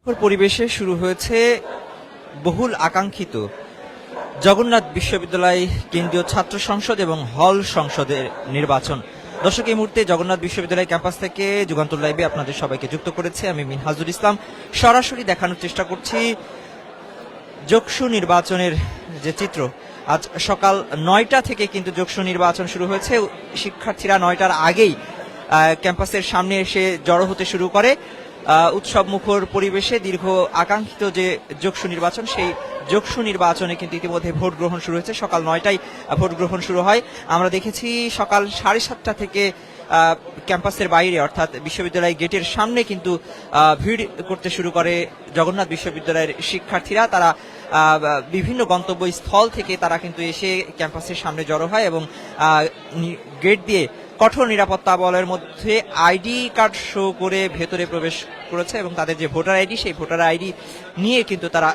পরিবেশে শুরু হয়েছে বহুল আকাঙ্ক্ষিত জগন্নাথ বিশ্ববিদ্যালয় কেন্দ্রীয় ছাত্র সংসদ এবং হল সংসদের নির্বাচন। দর্শক, এই মুহূর্তে জগন্নাথ বিশ্ববিদ্যালয় ক্যাম্পাস থেকে যুগান্তর লাইভে আপনাদের সবাইকে যুক্ত করেছে আমি মিনহাজুল ইসলাম। সরাসরি দেখানোর চেষ্টা করছি যোগসু নির্বাচনের যে চিত্র। আজ সকাল ৯টা থেকে কিন্তু যোগসু নির্বাচন শুরু হয়েছে। শিক্ষার্থীরা ৯টার আগেই ক্যাম্পাসের সামনে এসে জড়ো হতে শুরু করে। উৎসব মুখর পরিবেশে দীর্ঘ আকাঙ্ক্ষিত যে যোগসু নির্বাচন, সেই যোগসু নির্বাচনে কিন্তু ইতিমধ্যে ভোট গ্রহণ শুরু হয়েছে। সকাল ৯টায় ভোট গ্রহণ শুরু হয়। আমরা দেখেছি সকাল ৭:৩০ থেকে ক্যাম্পাসের বাইরে অর্থাৎ বিশ্ববিদ্যালয় গেটের সামনে কিন্তু ভিড় করতে শুরু করে জগন্নাথ বিশ্ববিদ্যালয়ের শিক্ষার্থীরা। তারা বিভিন্ন গন্তব্যস্থল থেকে তারা কিন্তু এসে ক্যাম্পাসের সামনে জড়ো হয় এবং গেট দিয়ে কঠোর নিরাপত্তা বলয়ের মধ্যে আইডি কার্ড শো করে ভেতরে প্রবেশ করেছে এবং তাদের যে ভোটার আইডি, সেই ভোটার আইডি নিয়ে কিন্তু তারা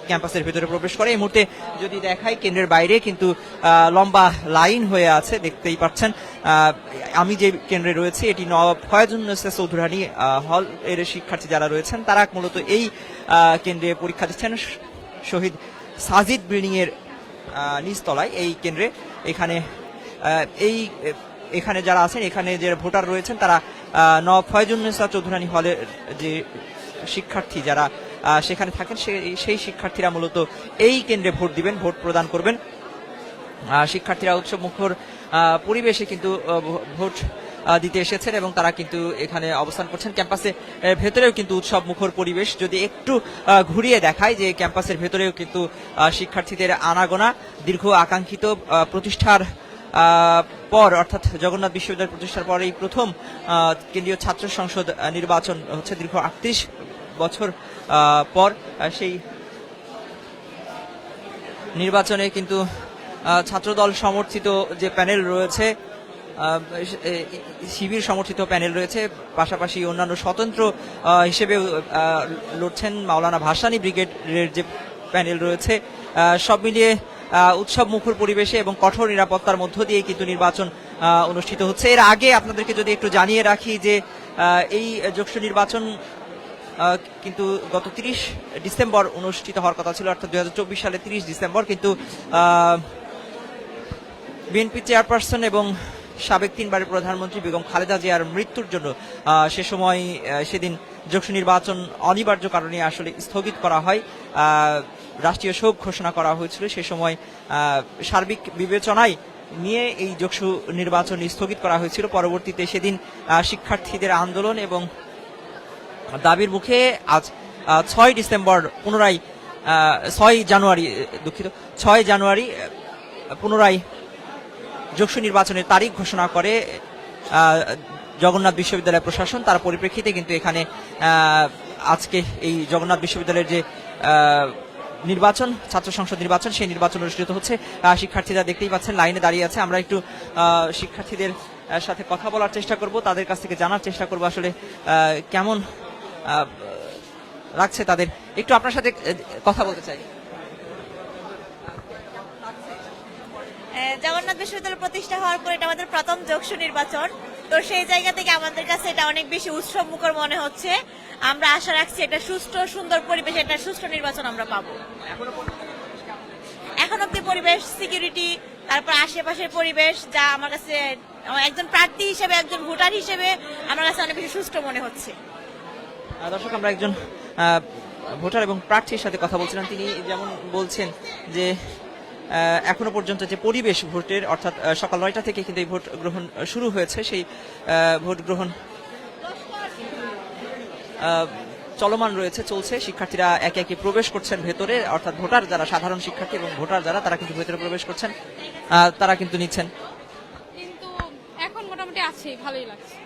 ক্যাম্পাসের ভেতরে প্রবেশ করে। এই মুহূর্তে যদি দেখাই, কেন্দ্রের বাইরে কিন্তু লম্বা লাইন হয়ে আছে, দেখতেই পাচ্ছেন। আমি যে কেন্দ্রে রয়েছি এটি নবাব ফয়েজুন্নেসা চৌধুরানী হল এর শিক্ষার্থী যারা রয়েছেন তারা মূলত এই কেন্দ্রে পরীক্ষা দিচ্ছেন। শহীদ সাজিদ বিল্ডিং এর নিচতলায় এই কেন্দ্রে এখানে যারা আছেন, এখানে যে ভোটার রয়েছেন তারা নবাব ফয়েজুন্নেসা চৌধুরানী হলের যে শিক্ষার্থী যারা সেখানে থাকেন সেই শিক্ষার্থীরা মূলত এই কেন্দ্রে ভোট দিবেন, ভোট প্রদান করবেন। শিক্ষার্থীরা উৎসব মুখর পরিবেশে কিন্তু ভোট দিতে এসেছেন এবং তারা কিন্তু এখানে অবস্থান করছেন। ক্যাম্পাসে ভেতরেও কিন্তু উৎসব মুখর পরিবেশ। যদি একটু ঘুরিয়ে দেখায় যে ক্যাম্পাসের ভেতরেও কিন্তু শিক্ষার্থীদের আনাগোনা। দীর্ঘ আকাঙ্ক্ষিত প্রতিষ্ঠার পর অর্থাৎ জগন্নাথ বিশ্ববিদ্যালয় প্রতিষ্ঠার পর এই প্রথম কেন্দ্রীয় ছাত্র সংসদ নির্বাচন হচ্ছে দীর্ঘ ৩৮ বছর পর। সেই নির্বাচনে কিন্তু ছাত্রদল সমর্থিত যে প্যানেল রয়েছে, শিবির সমর্থিত প্যানেল রয়েছে, পাশাপাশি অন্যান্য স্বতন্ত্র হিসেবেও লড়ছেন মাওলানা ভাসানী ব্রিগেডের যে প্যানেল রয়েছে। সব মিলিয়ে উৎসব মুখর পরিবেশে এবং কঠোর নিরাপত্তার মধ্য দিয়ে কিন্তু নির্বাচন অনুষ্ঠিত হচ্ছে। এর আগে আপনাদেরকে যদি একটু জানিয়ে রাখি যে এই যোগসু নির্বাচন কিন্তু গত ৩০ ডিসেম্বর অনুষ্ঠিত হওয়ার কথা ছিল, অর্থাৎ ২০২৪ সালে ৩০ ডিসেম্বর। কিন্তু বিএনপি চেয়ারপারসন এবং সাবেক 3বারের প্রধানমন্ত্রী বেগম খালেদা জিয়ার মৃত্যুর জন্য সেদিন যোগসু নির্বাচন অনিবার্য কারণে আসলে স্থগিত করা হয়। রাষ্ট্রীয় শোক ঘোষণা করা হয়েছিল। সে সময় সার্বিক বিবেচনায় নিয়ে এই যোগসু নির্বাচন স্থগিত করা হয়েছিল। পরবর্তীতে সেদিন শিক্ষার্থীদের আন্দোলন এবং দাবির মুখে আজ ৬ জানুয়ারি পুনরায় যোগসু নির্বাচনের তারিখ ঘোষণা করে জগন্নাথ বিশ্ববিদ্যালয় প্রশাসন। তার পরিপ্রেক্ষিতে কিন্তু এখানে আজকে এই জগন্নাথ বিশ্ববিদ্যালয়ের যে নির্বাচন, ছাত্র সংসদ নির্বাচন, সেই নির্বাচন অনুষ্ঠিত হচ্ছে। শিক্ষার্থীরা দেখতেই পাচ্ছেন লাইনে দাঁড়িয়ে আছে। আমরা একটু শিক্ষার্থীদের সাথে কথা বলার চেষ্টা করব, তাদের কাছ থেকে জানার চেষ্টা করব আসলে কেমন লাগছে তাদের। একটু আপনার সাথে কথা বলতে চাই। জগন্নাথ বিশ্ববিদ্যালয় প্রতিষ্ঠা হওয়ার পর এটা আমাদের প্রথম যোগসু নির্বাচন, তো সেই জায়গা থেকে আমাদের কাছে এটা অনেক বেশি উৎসব মুখর মনে হচ্ছে। আমরা আশা রাখছি এটা সুষ্ঠু সুন্দর পরিবেশ, এটা সুষ্ঠু নির্বাচন আমরা পাবো। এখন অব্দি পরিবেশ, সিকিউরিটি, তারপর আশেপাশের পরিবেশ, যা আমার কাছে একজন প্রার্থী হিসেবে, একজন ভোটার হিসেবে আমার কাছে অনেক বেশি সুষ্ঠু মনে হচ্ছে। দর্শক, আমরা একজন ভোটার এবং প্রার্থীর সাথে কথা বলছিলাম। তিনি যেমন বলছেন যে এখনো পর্যন্ত যে পরিবেশ ভোটের, অর্থাৎ সকাল ৯টা থেকে কিন্তু এই ভোট গ্রহণ শুরু হয়েছে, সেই ভোট গ্রহণ চলমান রয়েছে, চলছে। শিক্ষার্থীরা একে একে প্রবেশ করছেন ভেতরে, অর্থাৎ ভোটার যারা, সাধারণ শিক্ষার্থী এবং ভোটার যারা, তারা কিন্তু ভেতরে প্রবেশ করছেন, তারা কিন্তু নিচ্ছেন। কিন্তু এখন মোটামুটি আছে, ভালোই লাগছে।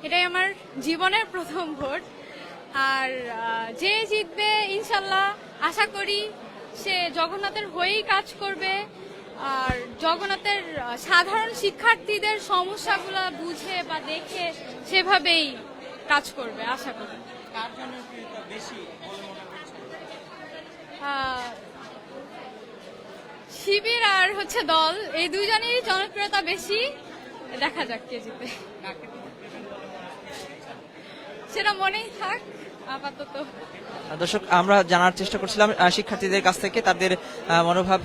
এটাই আমার জীবনের প্রথম ভোট, আর যে জিতবে ইনশাল্লাহ আশা করি সে জগন্নাথের হয়েই কাজ করবে, আর জগন্নাথের সাধারণ শিক্ষার্থীদের সমস্যাগুলো বুঝে বা দেখে সেভাবেই কাজ করবে আশা করি। শিবির আর হচ্ছে দল এই দুইজনেরই জনপ্রিয়তা বেশি। দেখা যাক কে জিতে, সেটা মনেই থাক আপাতত। দর্শক, আমরা জানার চেষ্টা করছিলাম শিক্ষার্থীদের কাছ থেকে তাদের মনোভাব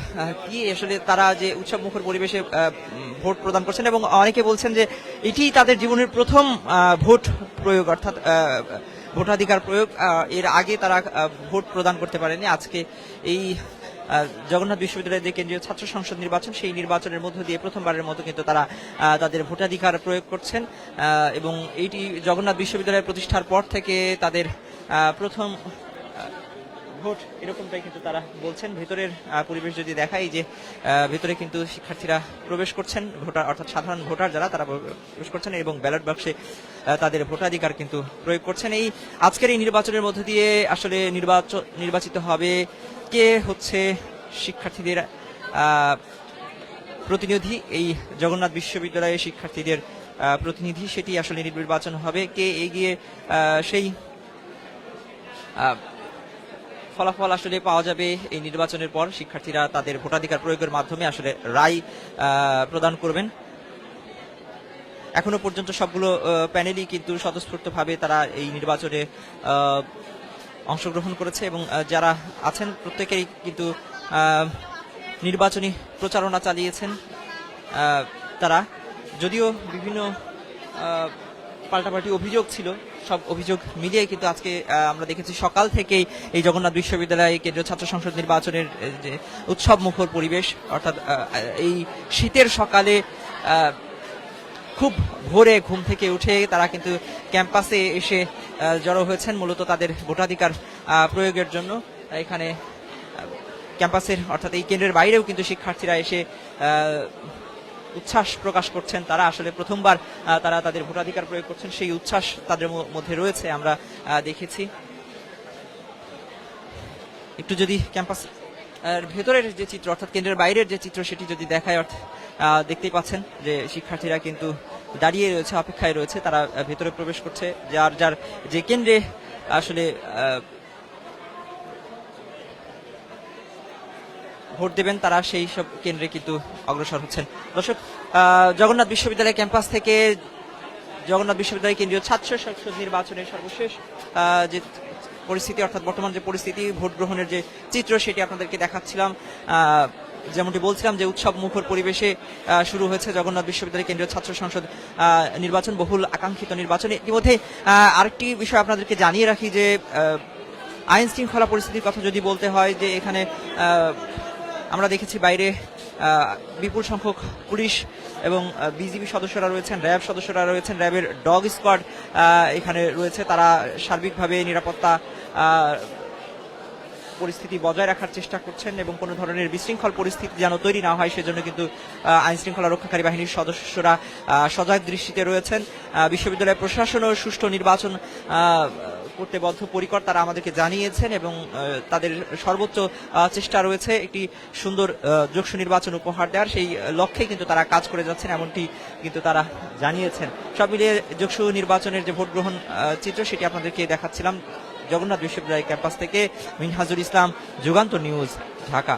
কি, আসলে তারা যে উৎসব মুখর পরিবেশে ভোট প্রদান করছেন এবং অনেকে বলছেন যে এটি তাদের জীবনের প্রথম ভোট প্রয়োগ, অর্থাৎ ভোটাধিকার প্রয়োগ। এর আগে তারা ভোট প্রদান করতে পারেনি। আজকে এই জগন্নাথ বিশ্ববিদ্যালয়ের যে কেন্দ্রীয় ছাত্র সংসদ নির্বাচন, সেই নির্বাচনের মধ্য দিয়ে প্রথমবারের মতো কিন্তু তারা তাদের ভোটাধিকার প্রয়োগ করছেন এবং এইটি জগন্নাথ বিশ্ববিদ্যালয় প্রতিষ্ঠার পর থেকে তাদের প্রথম ভোট, এরকমটাই কিন্তু তারা বলছেন। ভেতরের পরিবেশ যদি দেখাই, যে ভেতরে কিন্তু শিক্ষার্থীরা প্রবেশ করছেন, ভোটার অর্থাৎ সাধারণ ভোটার যারা, তারা প্রবেশ করছেন এবং ব্যালট বাক্সে তাদের ভোটাধিকার কিন্তু প্রয়োগ করছেন। এই আজকের এই নির্বাচনের মধ্য দিয়ে আসলে নির্বাচিত হবে কে হচ্ছে শিক্ষার্থীদের প্রতিনিধি, এই জগন্নাথ বিশ্ববিদ্যালয়ের শিক্ষার্থীদের প্রতিনিধি, সেটি আসলে নির্বাচন হবে। কে এগিয়ে সেই ফলাফল আসলে পাওয়া যাবে এই নির্বাচনের পর। শিক্ষার্থীরা তাদের ভোটাধিকার প্রয়োগের মাধ্যমে আসলে রায় প্রদান করবেন। এখনো পর্যন্ত সবগুলো প্যানেলই কিন্তু স্বতঃস্ফূর্তভাবে তারা এই নির্বাচনে অংশগ্রহণ করেছে এবং যারা আছেন প্রত্যেকেই কিন্তু নির্বাচনী প্রচারণা চালিয়েছেন। তারা যদিও বিভিন্ন পাল্টাপাল্টি অভিযোগ ছিল, সব অভিযোগ মিলিয়ে কিন্তু আজকে আমরা দেখেছি সকাল থেকেই এই জগন্নাথ বিশ্ববিদ্যালয় কেন্দ্রীয় ছাত্র সংসদ নির্বাচনের যে উৎসব মুখর পরিবেশ, অর্থাৎ এই শীতের সকালে খুব ভোরে ঘুম থেকে উঠে তারা কিন্তু ক্যাম্পাসে এসে জড়ো হয়েছেন মূলত তাদের ভোটাধিকার প্রয়োগের জন্য। এখানে ক্যাম্পাসের অর্থাৎ এই কেন্দ্রের বাইরেও কিন্তু শিক্ষার্থীরা এসে উচ্ছ্বাস প্রকাশ করছেন। তারা আসলে প্রথমবার তারা তাদের ভোটাধিকার প্রয়োগ করছেন, সেই উচ্ছ্বাস তাদের মধ্যে রয়েছে, আমরা দেখেছি। একটু যদি ক্যাম্পাস ভেতরের যে চিত্র অর্থাৎ কেন্দ্রের বাইরের যে চিত্র সেটি যদি দেখায়, দেখতেই পাচ্ছেন যে শিক্ষার্থীরা কিন্তু দাঁড়িয়ে রয়েছে, অপেক্ষায় রয়েছে, তারা ভেতরে প্রবেশ করছে। যার যার যে কেন্দ্রে আসলে ভোট দেবেন তারা সেই সব কেন্দ্রে কিন্তু অগ্রসর হচ্ছেন। দর্শক, জগন্নাথ বিশ্ববিদ্যালয় ক্যাম্পাস থেকে জগন্নাথ বিশ্ববিদ্যালয় কেন্দ্রীয় ছাত্র সংসদ নির্বাচনের সর্বশেষ যে পরিস্থিতি, অর্থাৎ বর্তমান যে পরিস্থিতি, ভোট গ্রহণের যে চিত্র, সেটি আপনাদেরকে দেখাচ্ছিলাম। যেমনটি বলছিলাম যে উৎসব মুখর পরিবেশে শুরু হয়েছে জগন্নাথ বিশ্ববিদ্যালয় কেন্দ্রীয় ছাত্র সংসদ নির্বাচন, বহুল আকাঙ্ক্ষিত নির্বাচন। ইতিমধ্যে আরেকটি বিষয় আপনাদেরকে জানিয়ে রাখি যে আইন শৃঙ্খলা পরিস্থিতির কথা যদি বলতে হয়, যে এখানে আমরা দেখেছি বাইরে বিপুল সংখ্যক পুলিশ এবং বিজিবি সদস্যরা রয়েছেন, র্যাব সদস্যরা রয়েছেন, র্যাবের ডগ স্কোয়াড এখানে রয়েছে। তারা সার্বিকভাবে নিরাপত্তা পরিস্থিতি বজায় রাখার চেষ্টা করছেন এবং কোনো ধরনের বিশৃঙ্খল পরিস্থিতি যেন তৈরি না হয় সেজন্য কিন্তু আইন শৃঙ্খলা রক্ষাকারী বাহিনীর সদস্যরা সজাগ দৃষ্টিতে রয়েছেন। বিশ্ববিদ্যালয় প্রশাসনও সুষ্ঠু নির্বাচন করতে বদ্ধপরিকর, তারা আমাদেরকে জানিয়েছেন এবং তাদের সর্বোচ্চ চেষ্টা রয়েছে একটি সুন্দর যোগসু নির্বাচন উপহার দেওয়ার। সেই লক্ষ্যে কিন্তু তারা কাজ করে যাচ্ছেন, এমনটি কিন্তু তারা জানিয়েছেন। সব মিলিয়ে যোগসু নির্বাচনের যে ভোট গ্রহণ চিত্র সেটি আপনাদেরকে দেখাচ্ছিলাম জগন্নাথ বিশ্ববিদ্যালয় ক্যাম্পাস থেকে। মিনহাজুল ইসলাম, যুগান্তর নিউজ, ঢাকা।